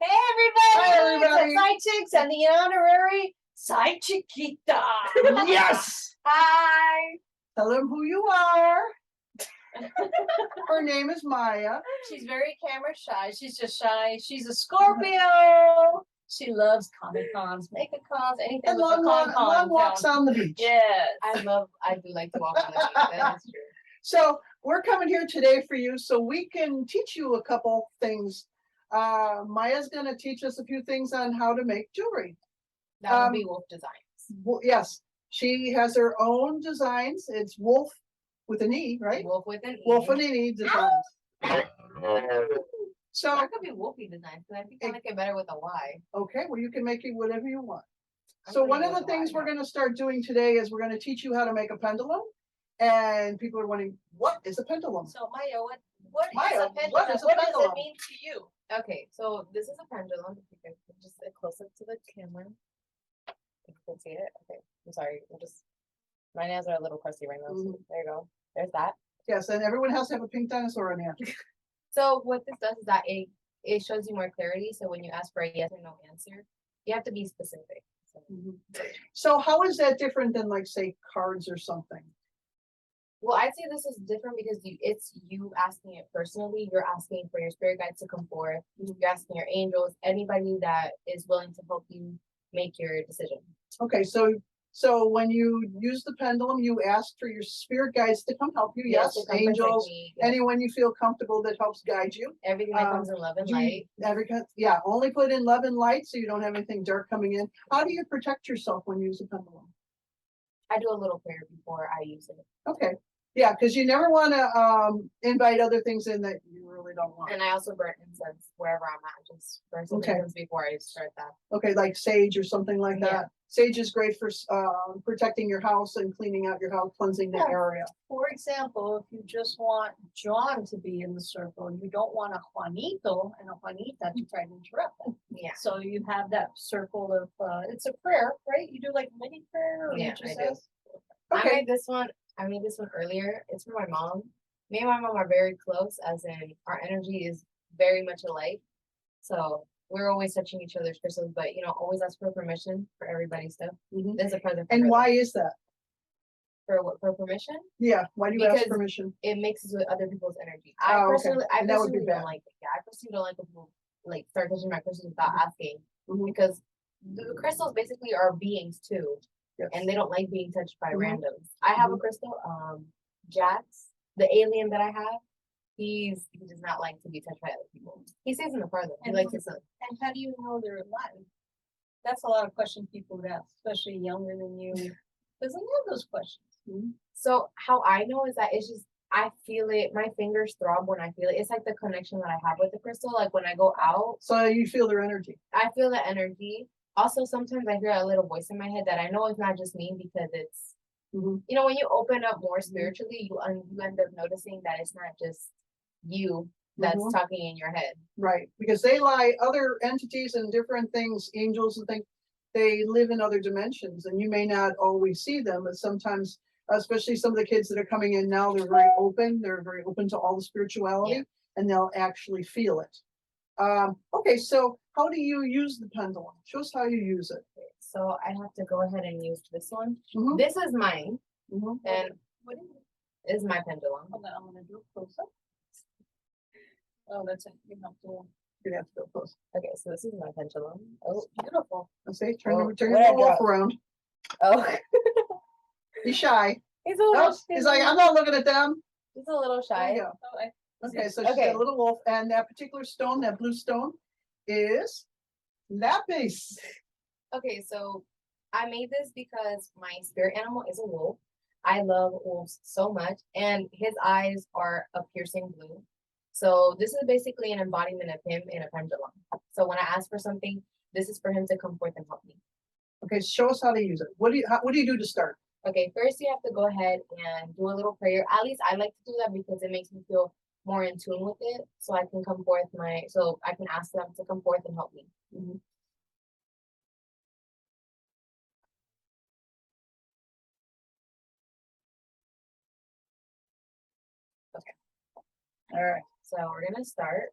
Hey Hi, everybody! everybody. It's PsyChicks and the honorary PsyChiquita. Yes! Hi! Tell them who you are. Her name is Maya. She's very camera shy. She's just shy. She's a Scorpio. She loves Comic Cons, Makeup Cons, anything And with the long walks on the beach. Yes. I do like to walk on the beach. That is true. So we're coming here today for you so we can teach you a couple things. Maya's going to teach us a few things on how to make jewelry. That would be wolf designs. Yes, she has her own designs. It's wolf with an E, right? Wolf with an E. Wolf with an E designs. So Or it could be wolfy designs, but I think I like it better with a Y. okay, well, you can make it whatever you want. I'm So gonna one go of the with things Y we're now. going to start doing today is we're going to teach you how to make a pendulum. And people are wondering, what is a pendulum? So Maya, what is Maya, a pendulum? what is a What does pendulum? it mean to you? Okay, so this is a pendulum. If you can just get close up to the camera. If you can see it. Okay, I'm sorry. My nails are a little crusty right now. So there you go. There's that. Yes, and everyone has to have a pink dinosaur on there. So what this does is that it shows you more clarity. So when you ask for a yes or no answer, you have to be specific. So, So how is that different than, like, say, cards or something? well, I'd say this is different because it's you asking it personally. You're asking for your spirit guides to come forth. You're asking your angels, anybody that is willing to help you make your decision. Okay, so when you use the pendulum, you ask for your spirit guides to come help you. Yes, to come protect angels, me, yes. anyone you feel comfortable that helps guide you. Everything that comes in love and Do you- light. Yeah, only put in love and light so you don't have anything dark coming in. How do you protect yourself when you use a pendulum? I do a little prayer before I use it. Okay, yeah, because you never want to invite other things in that you really don't want. And I also burn incense wherever I'm at, just burn some Okay. incense before I start that. Okay, like sage or something like that. Yeah. Sage is great for protecting your house and cleaning out your house, cleansing the Yeah. area. For example, if you just want John to be in the circle, you don't want a Juanito and a Juanita to try to interrupt him. Yeah. So you have that circle of, it's a prayer, right? You do like mini prayer or Yeah, you just I do. ask? I Okay, made this one earlier. It's for my mom. Me and my mom are very close, as in our energy is very much alike. So we're always touching each other's crystals, but always ask for permission for everybody's stuff. Mhm. There's a present for And her, why is that? for what, for permission? Yeah, why do you ask Because permission? It mixes with other people's energy. Oh, okay. I And that would be personally bad. don't like it. Yeah, I personally don't like when people like start touching my crystals without asking, Mhm. because the crystals basically are beings too, Yes. and they don't like being touched by Mhm. randoms. I have a Mhm. crystal, Jax, the alien that I have. He does not like to be touched by other people. He stays in the farther. He And likes his son. And how do you know they're alive? That's a lot of questions people would ask, especially younger than you. Because they have those questions. So how I know is that it's just I feel it. My fingers throb when I feel it. It's like the connection that I have with the crystal. Like when I go out, So you feel their energy. I feel the energy. Also, sometimes I hear a little voice in my head that I know it's not just me, because it's Mhm. when you open up more spiritually, you end up noticing that it's not just you that's Mhm. talking in your head. Right, because they lie, other entities and different things, angels and things, they live in other dimensions, and you may not always see them, but sometimes, especially some of the kids that are coming in now, they're very open to all the spirituality, Yeah. and they'll actually feel it. Okay, so how do you use the pendulum? Show us how you use it. So I have to go ahead and use this one. Mhm. This is mine, Mhm. and What is it? is my pendulum. Hold on, I'm gonna do a close up. Oh, that's it. You have to. You're gonna have to go close. Okay, so this is my pendulum. Oh, Beautiful. Let's see, turn Well, your what I wolf got? around. oh. He's shy. He's a little. No, he's like, I'm not looking at them. He's a little There you shy. go. Oh, Okay, so she's got Okay. a little wolf, and that particular stone, that blue stone, is lapis. Okay, so I made this because my spirit animal is a wolf. I love wolves so much, and his eyes are a piercing blue. So this is basically an embodiment of him in a pendulum. So when I ask for something, this is for him to come forth and help me. Okay, show us how to use it. What do you do to start? Okay, first you have to go ahead and do a little prayer. At least I like to do that because it makes me feel more in tune with it, so I can come forth so I can ask them to come forth and help me. All right. So we're gonna start.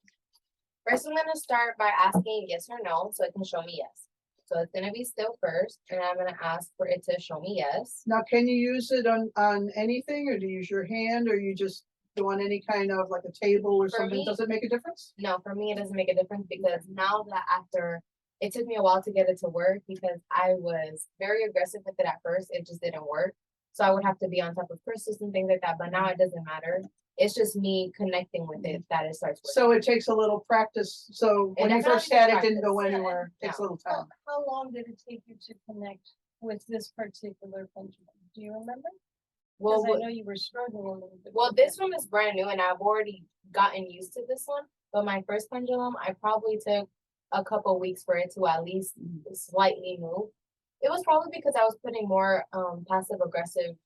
First, I'm gonna start by asking yes or no, so it can show me yes. So it's gonna be still first, and I'm gonna ask for it to show me yes. Now, can you use it on anything, or do you use your hand, or you just do on any kind of like a table or For something? me- Does it make a difference? No, for me, it doesn't make a difference because now that after it took me a while to get it to work because I was very aggressive with it at first, it just didn't work. So I would have to be on top of crystals and things like that, but now it doesn't matter. It's just me connecting with it that it starts working. So it takes a little practice. So It when you first definitely had takes it, didn't go practice. anywhere. Takes a little time. How long did it take you to connect with this particular pendulum? Do you remember? Well, Because I know you were struggling a little bit. well, with this it. one is brand new and I've already gotten used to this one. But my first pendulum, I probably took a couple weeks for it to at least slightly move. It was probably because I was putting more passive aggressive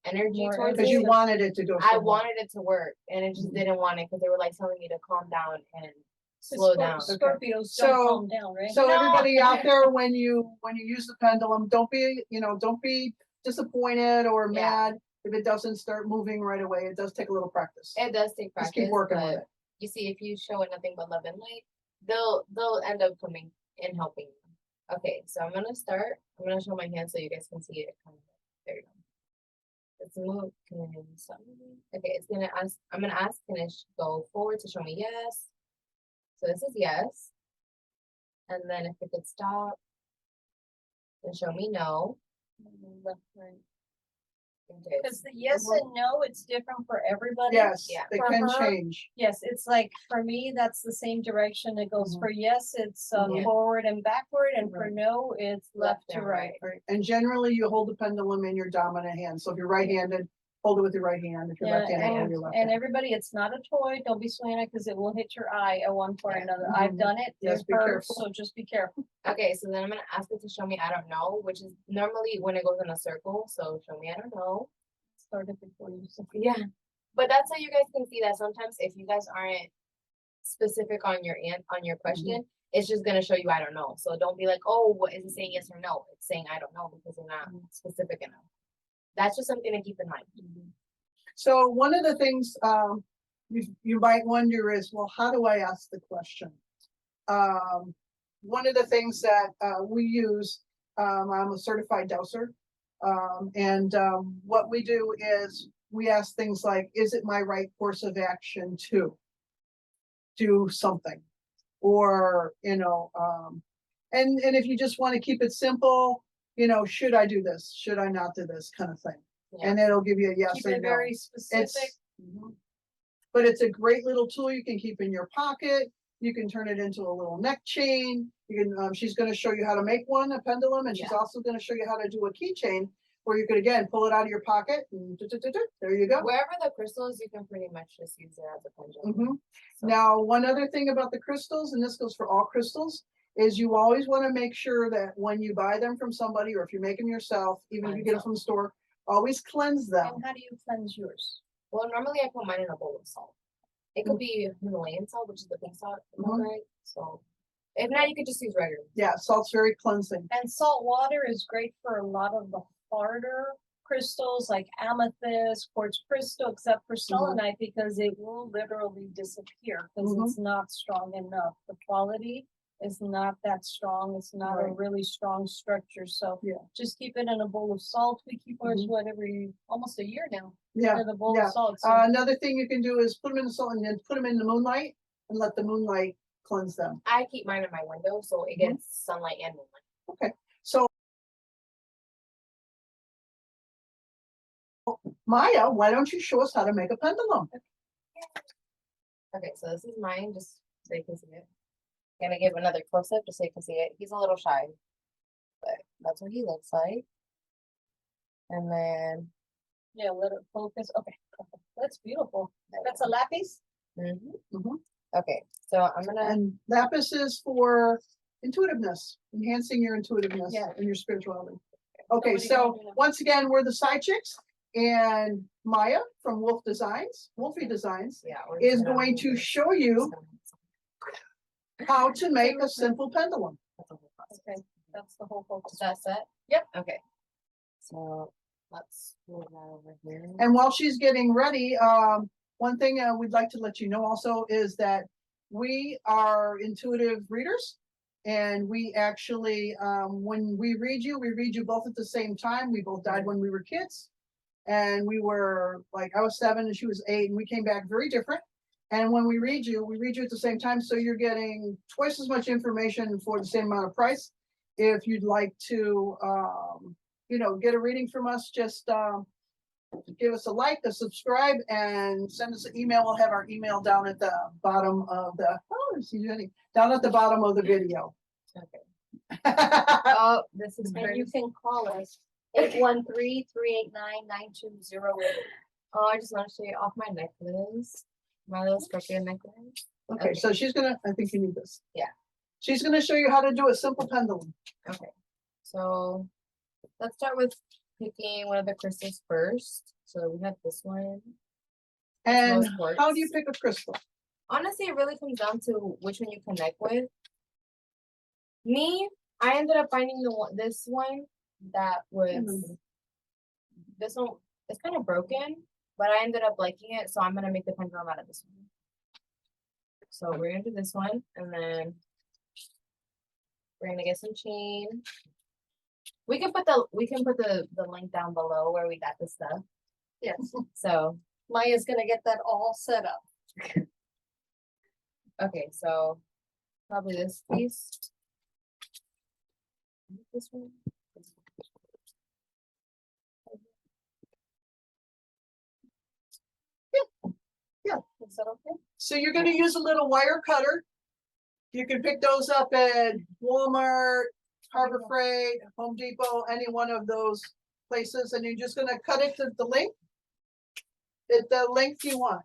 energy More towards Because it. you wanted it to go I somewhere. wanted it to work and it just didn't want it because they were like telling me to calm down and slow down. Scorpios So- don't calm down, right? So No. everybody out there, when you use the pendulum, don't be disappointed or Yeah. mad if it doesn't start moving right away. It does take a little practice. It does take Just practice. keep working with but it. you see, if you show it nothing but love and light, they'll end up coming and helping you. Okay, so I'm gonna start. I'm gonna show my hand so you guys can see it. There you go. Let's move. Okay, it's gonna ask. I'm gonna ask. Can it go forward to show me yes? So this is yes. And then if it could stop, then show me no. Left, right. Okay. Because the yes and no, it's different for everybody. Yes, Yeah. they For can her, change. Yes, it's like, for me, that's the same direction it goes. Mhm. For yes, it's Yeah. forward and backward, and for Right. no, it's left to and right. Right. And generally you hold the pendulum in your dominant hand. So if you're right-handed, hold it with your right hand. If you're Yeah, left-handed, hold and, your left and hand. everybody, it's not a toy, don't be swinging it, because it will hit your eye at one point or Yeah. another. I've Mhm. done it, Yes, it be hurts, careful. so just be careful. Okay, so then I'm gonna ask it to show me I don't know, which is normally when it goes in a circle. So show me I don't know. Started before you. Yeah, but that's so you guys can see that sometimes if you guys aren't specific on your question, it's just gonna show you I don't know. So don't be like, oh, what is it saying yes or no? It's saying I don't know because you're not specific enough. That's just something to keep in mind. So one of the things you might wonder is, well, how do I ask the question? One of the things that we use, I'm a certified dowser, and what we do is we ask things like, is it my right course of action to do something? Or, and if you just want to keep it simple, should I do this? Should I not do this kind of thing? Yeah. And it'll give you a yes Keep or it no. very specific. It's, but it's a great little tool you can keep in your pocket. You can turn it into a little neck chain. You can, she's gonna show you how to make one, a pendulum, and she's also gonna show you how to do a keychain where you could, again, pull it out of your pocket and there you go. Wherever the crystal is, you can pretty much just use it as a pendulum. Mhm. So- Now, one other thing about the crystals, and this goes for all crystals, is you always want to make sure that when you buy them from somebody, or if you make them yourself, even if you get them from the store, always cleanse them. And how do you cleanse yours? Well, normally I put mine in a bowl of salt. It could be Himalayan salt, which is the pink salt, if I'm Mhm. right? So if not, you could just use regular. Yeah, salt's very cleansing. And salt water is great for a lot of the harder crystals like amethyst, quartz crystal, except for selenite, because it will literally disappear because it's not strong enough. The quality is not that strong. It's not a Right. really strong structure. So Yeah. just keep it in a bowl of salt. We keep ours almost a year now Yeah. in a bowl yeah. of salt. So Another thing you can do is put them in the salt and then put them in the moonlight and let the moonlight cleanse them. I keep mine in my window so it gets sunlight and moonlight. Okay, so Maya, why don't you show us how to make a pendulum? Okay, so this is mine, just so you can see it. Gonna give another close up just so you can see it. He's a little shy, but that's what he looks like. And then, yeah, let it focus. Okay, that's beautiful. That's a lapis. okay, so I'm gonna, And lapis is for intuitiveness, enhancing your intuitiveness Yeah. and your spirituality. Okay, Somebody gonna so do that. once again, we're the PsyChicks, and Maya from Wolfie Designs yeah. we're is just gonna going move to it. show you how to make a simple pendulum. That's the whole process. Okay, that's the whole focus. Is that set? Yep. Okay. So let's move that over here. And while she's getting ready, one thing we'd like to let you know also is that we are intuitive readers. And we actually, when we read you both at the same time. We both died when we were kids. And we were like, I was 7 and she was 8, and we came back very different. And when we read you at the same time. So you're getting twice as much information for the same amount of price. If you'd like to, get a reading from us, just give us a like, a subscribe, and send us an email. We'll have our email down at the bottom of the, down at the bottom of the video. Okay. Oh, this is And very. you can call us 813-389-9208. Oh, I just want to show you off my necklace. My little scorpion necklace. Okay, so she's gonna, I think you need this. Yeah. She's gonna show you how to do a simple pendulum. Okay. So let's start with picking one of the crystals first. So we have this one. And Rose how do you quartz. pick a crystal? Honestly, it really comes down to which one you connect with. Me, I ended up finding this one that was this one. It's kind of broken, but I ended up liking it, so I'm gonna make the pendulum out of this one. So we're gonna do this one, and then we're gonna get some chain. We can put the link down below where we got the stuff. Yes, So Maya's gonna get that all set up. okay, so probably this piece. This one. Is that okay? So you're gonna use a little wire cutter. You can pick those up at Walmart, Harbor Freight, Home Depot, any one of those places, and you're just gonna cut it to the length. At the length you want.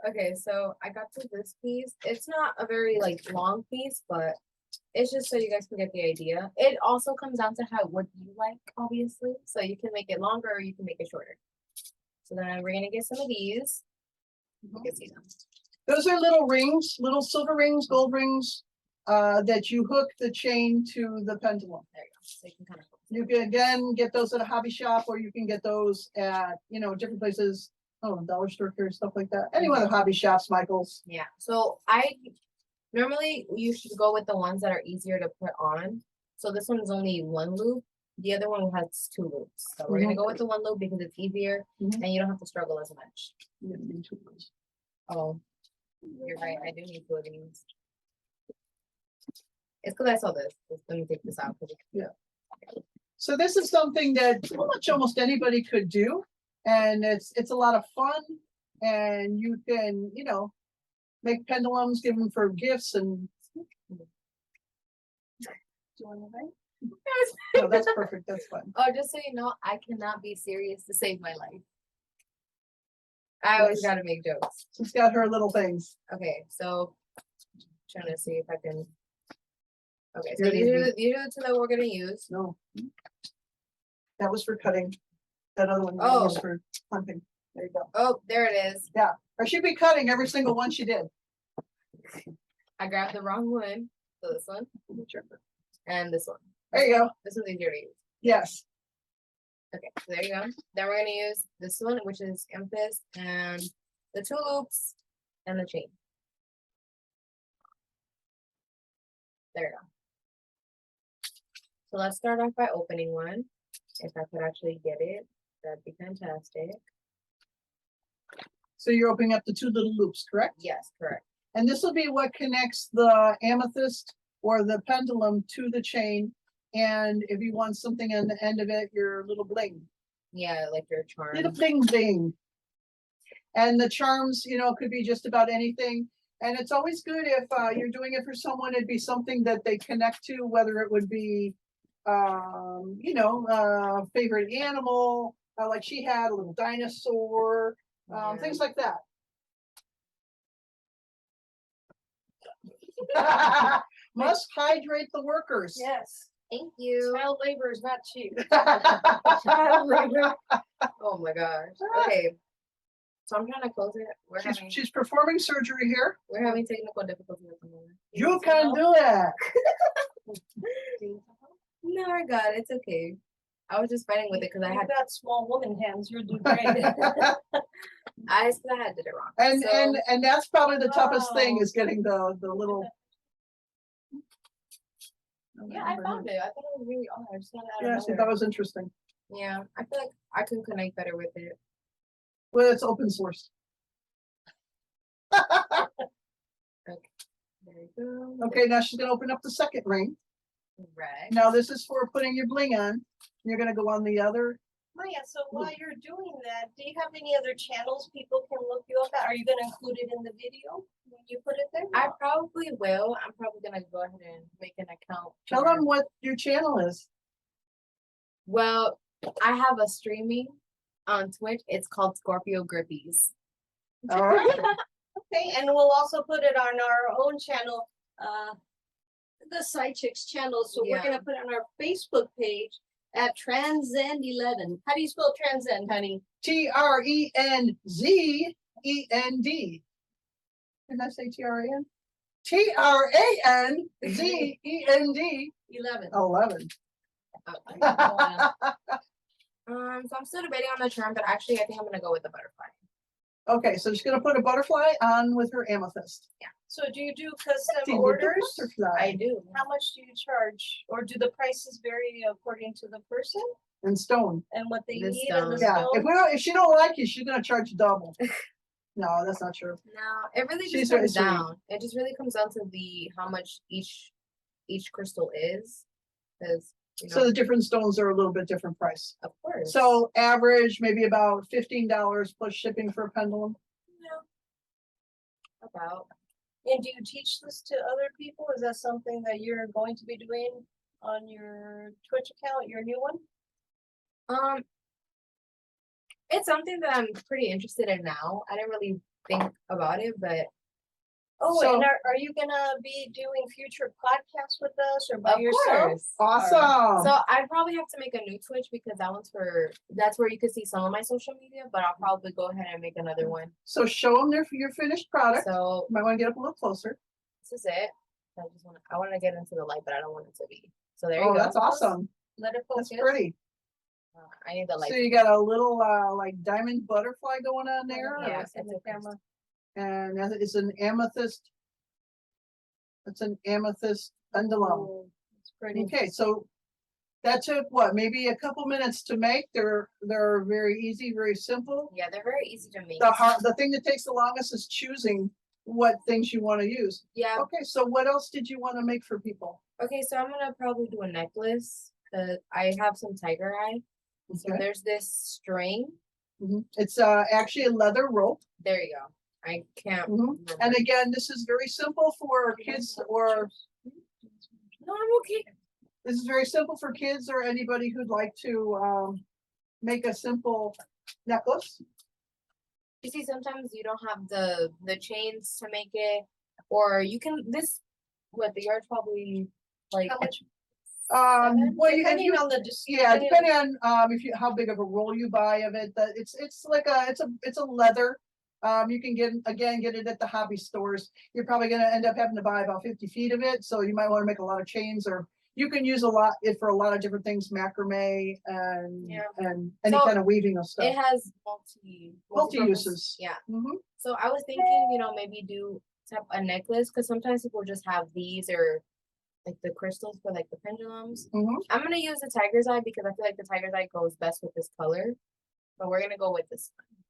Okay, so I got to this piece. It's not a very long piece, but it's just so you guys can get the idea. It also comes down to what you like, obviously. So you can make it longer or you can make it shorter. So then we're gonna get some of these. You can see them. Those are little rings, little silver rings, gold rings, that you hook the chain to the pendulum. There you go. So you can kind of. You can again get those at a hobby shop, or you can get those at, different places. Oh, dollar store or stuff like that. Any one of the hobby shops, Michael's. Yeah. So normally you should go with the ones that are easier to put on. So this one is only 1 loop. The other one has 2 loops. So we're gonna go with the 1 loop because it's easier and you don't have to struggle as much. Oh, you're right. I do need 2 of these. It's because I saw this. Let me take this out. Yeah. So this is something that pretty much almost anybody could do, and it's a lot of fun, and you can make pendulums, give them for gifts, and Do you want to write? no, that's perfect. That's fun. Oh, just so you know, I cannot be serious to save my life. I always Yes. gotta make jokes. She's got her little things. Okay, so trying to see if I can. Okay, so You're these gonna are the 2 that we're gonna use. No, that was for cutting. That other one Oh. was for hunting. There you go. Oh, there it is. Or she'd be cutting every single one she did. I grabbed the wrong one. So this one and this one. There you go. This one's easier to use. Yes. Okay, so there you go. Then we're gonna use this one, which is amethyst, and the 2 loops and the chain. There you go. So let's start off by opening one. If I could actually get it, that'd be fantastic. So you're opening up the 2 little loops, correct? Yes, correct. And this will be what connects the amethyst or the pendulum to the chain. And if you want something on the end of it, your little bling. Yeah, like your charm. Little bling bling. And the charms, could be just about anything. And it's always good if you're doing it for someone, it'd be something that they connect to, whether it would be, favorite animal, like she had a little dinosaur, Yeah. things like that. Must hydrate the workers. Yes. Thank you. Child labor is not cheap. Child labor. Oh my gosh. Okay. So I'm trying to close it. She's performing surgery here. We're having technical difficulties at the moment. You can do it. No, I got it. It's okay. I was just fighting with it because I You've had got small woman hands, you'll do great. I did it wrong. And that's probably the toughest thing Wow. is getting the little. Yeah, I found it. I thought it was really odd. I just got it out Yeah, of see, that nowhere. was interesting. Yeah, I feel like I can connect better with it. Well, it's open source. There you go. Okay, now she's gonna open up the second ring. Right. Now this is for putting your bling on. You're gonna go on the other. Maya, so while you're doing that, do you have any other channels people can look you up at? Are you gonna include it in the video when you put it there? I probably will. I'm probably gonna go ahead and make an account. Tell for- them what your channel is. Well, I have a streaming on Twitch. It's called Scorpio Grippies. All right. Okay, and we'll also put it on our own channel, the PsyChicks channel. So we're Yeah. gonna put it on our Facebook page at Transcend11. How do you spell Transcend, honey? TRENZEND. Did I say TRAN? TRANZEND 11. 11. Okay. So I'm still debating on the term, but actually I think I'm gonna go with the butterfly. Okay, so she's gonna put a butterfly on with her amethyst. So do you do custom See, with the orders? butterfly I do. How much do you charge? Or do the prices vary according to the person and stone. and what they The need and the stone. Yeah, stone? if she don't like you, she's gonna charge double. No, that's not true. No, it really She's just very comes sweet. down. It just really comes down to the how much each crystal is, because So the different stones are a little bit different price. of course. So average, maybe about $15 plus shipping for a pendulum. about And do you teach this to other people? Is that something that you're going to be doing on your Twitch account, your new one? it's something that I'm pretty interested in now. I didn't really think about it, but Oh, So- and are you gonna be doing future podcasts with us or by of yourself? course. Awesome. So I probably have to make a new Twitch because that's where you can see some of my social media, but I'll probably go ahead and make another one. So show them your finished product. So Might want to get up a little closer. this is it. I want to get into the light, but I don't want it to be. So there you Oh, go. that's awesome. Let it focus. That's pretty. I need the light. So you got a little like diamond butterfly going on there. Yeah, Yes, in it's the okay. camera. And it's an amethyst. It's an amethyst pendulum. Oh, it's pretty. Okay, so that took what, maybe a couple minutes to make. They're very easy, very simple. Yeah, they're very easy to make. The thing that takes the longest is choosing what things you want to use. Yeah. Okay, so what else did you want to make for people? Okay, so I'm gonna probably do a necklace because I have some tiger eye. So Okay. there's this string. It's actually a leather rope. There you go. I can't. Mhm. remember. And again, this is very simple for kids, or No, I'm okay. this is very simple for kids or anybody who'd like to make a simple necklace. You see, sometimes you don't have the chains to make it, or you can the yard's probably like How much? Well, Depending on the. yeah, depending on how big of a roll you buy of it. That it's like it's a leather. You can get it at the hobby stores. You're probably gonna end up having to buy about 50 feet of it, so you might want to make a lot of chains, or you can use it for a lot of different things, macrame and Yeah. and any So, kind of weaving of it stuff. has Multi multi-purpose- uses. Yeah. Mhm. So I was thinking, maybe do a necklace because sometimes people just have these or like the crystals for like the pendulums. Mhm. I'm gonna use the tiger's eye because I feel like the tiger's eye goes best with this color. But we're gonna go with this one.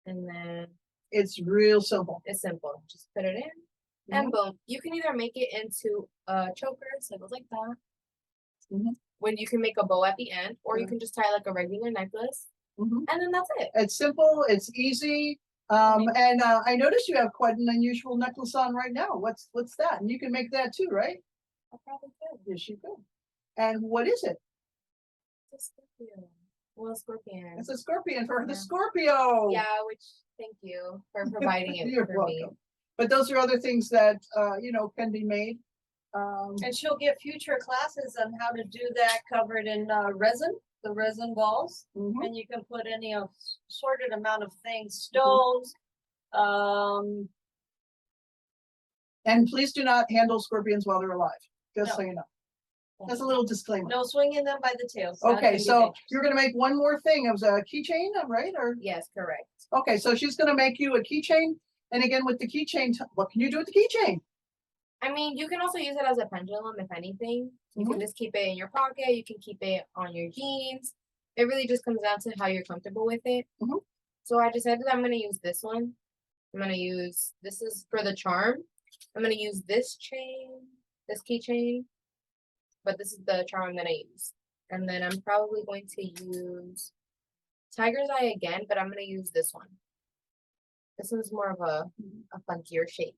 And then It's real simple. it's simple. Just put it in and boom. You can either make it into a choker, so it goes like that. Mhm. When you can make a bow at the end, or you Yeah. can just tie like a regular necklace, Mhm. and then that's it. It's simple. It's easy. And I noticed you have quite an unusual necklace on right now. What's that? And you can make that too, right? I probably could. Yes, you could. And what is it? It's a Scorpio. Well, Scorpion. It's a scorpion for the Yeah. Scorpio. Yeah, which thank you for providing it You're for me. welcome. But those are other things that can be made. And she'll get future classes on how to do that covered in resin, the resin balls. Mhm. And you can put any assorted amount of things, stones. And please do not handle scorpions while they're alive. Just No. so you know. That's a little disclaimer. No swinging them by the tails. That Okay, can be so dangerous. you're gonna make one more thing. It was a keychain, right? Or, Yes, correct. okay, so she's gonna make you a keychain. And again, with the keychain, what can you do with the keychain? I mean, you can also use it as a pendulum, if anything. You Mhm. can just keep it in your pocket. You can keep it on your jeans. It really just comes down to how you're comfortable with it. Mhm. So I decided I'm gonna use this one. I'm gonna use, this is for the charm. I'm gonna use this chain, this keychain, but this is the charm I'm gonna use. And then I'm probably going to use Tiger's Eye again, but I'm gonna use this one. This one's more of a funkier shape.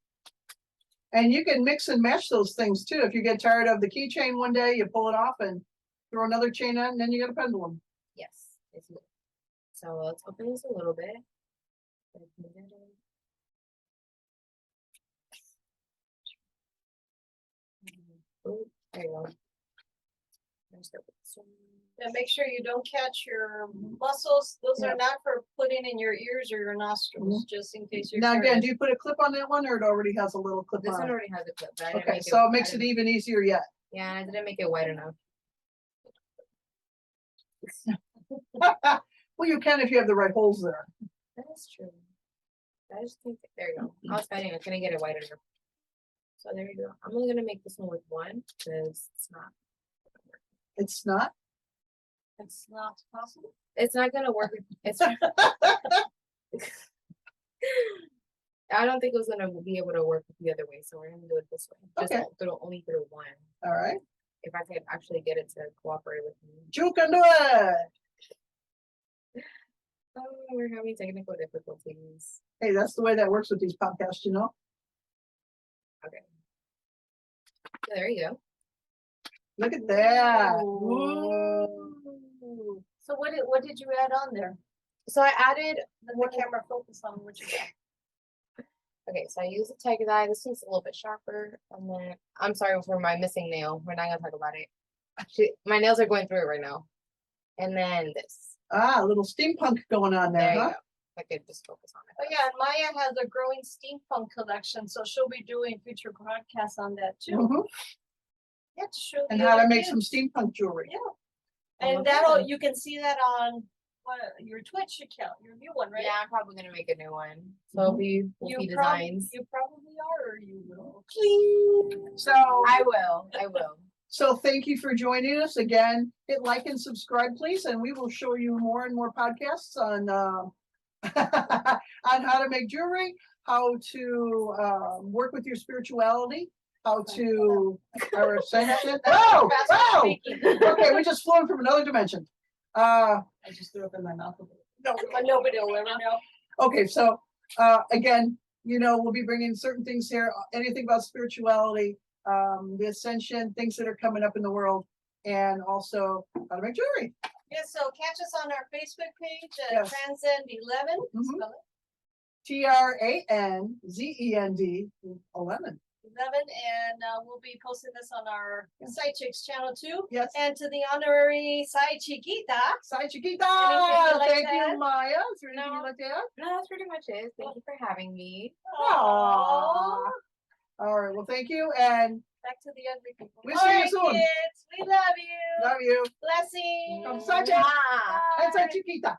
And you can mix and match those things too. If you get tired of the keychain one day, you pull it off and throw another chain on, and then you get a pendulum. Yes, it's good. So let's open this a little bit. Oh, there you go. There's the first one. And make sure you don't catch your muscles. Those Yeah. are not for putting in your ears or your nostrils, just in case you're Now again, curious. do you put a clip on that one or it already has a little clip This on one it? already has a clip, but I didn't Okay, make so it I makes it didn't- even easier yet. Yeah, and I didn't make it wide enough. Well, you can if you have the right holes there. That is true. I just think, there you go. I was fighting, I couldn't get it wide enough. So there you go. I'm only gonna make this one with one, because it's not. It's not. It's not possible. It's not gonna work. It's. I don't think it was gonna be able to work the other way, so we're gonna do it this way. Just Okay. only through one. All right. If I could actually get it to cooperate with me. You can do it. Oh, we're having technical difficulties. Hey, that's the way that works with these podcasts, you know? So there you go. Look at that. Ooh. Woo. So what did you add on there? So I added. Let the camera focus on what you got. Okay, so I use the Tiger's Eye. This one's a little bit sharper. And then I'm sorry for my missing nail. We're not gonna talk about it. My nails are going through it right now. And then this. Ah, a little steampunk going on there, There you huh? go. I could just focus on it. Oh yeah, and Maya has a growing steampunk collection, so she'll be doing future broadcasts on that too. Mhm. Yeah, to show And the how to other make some kids. steampunk jewelry. Yeah. Oh, And that'll, okay. you can see that on your Twitch account, your new one, right? Yeah, I'm probably gonna make a new one. So it'll be You designs. You probably are, or you will. So, I will. I will. so thank you for joining us again. Hit like and subscribe, please, and we will show you more and more podcasts on on how to make jewelry, how to work with your spirituality, how to or say that shit. Whoa! Fast Whoa! speaking. Okay, we just flew in from another dimension. I just threw up in my mouth a little. No. But nobody will ever know. Okay, so again, you know, we'll be bringing certain things here, anything about spirituality, the ascension, things that are coming up in the world, and also how to make jewelry. Yeah, so catch us on our Facebook page, Yes. Transcend 11. Mhm. Spell it. TRANZEND 11. 11, and we'll be posting this on our PsyChicks channel too. Yes. And to the honorary PsyChiquita, PsyChicks. Anything you'd like Thank to you, add? Maya. Is there anything No. you'd like to add? No, that's pretty much it. Thank you for having me. Aw. All right. Well, thank you, and Back to the ugly people. We'll see you Alright, soon. kids, we love you. love you. Blessings. Come, PsyChicks. Ah. And PsyChiquita.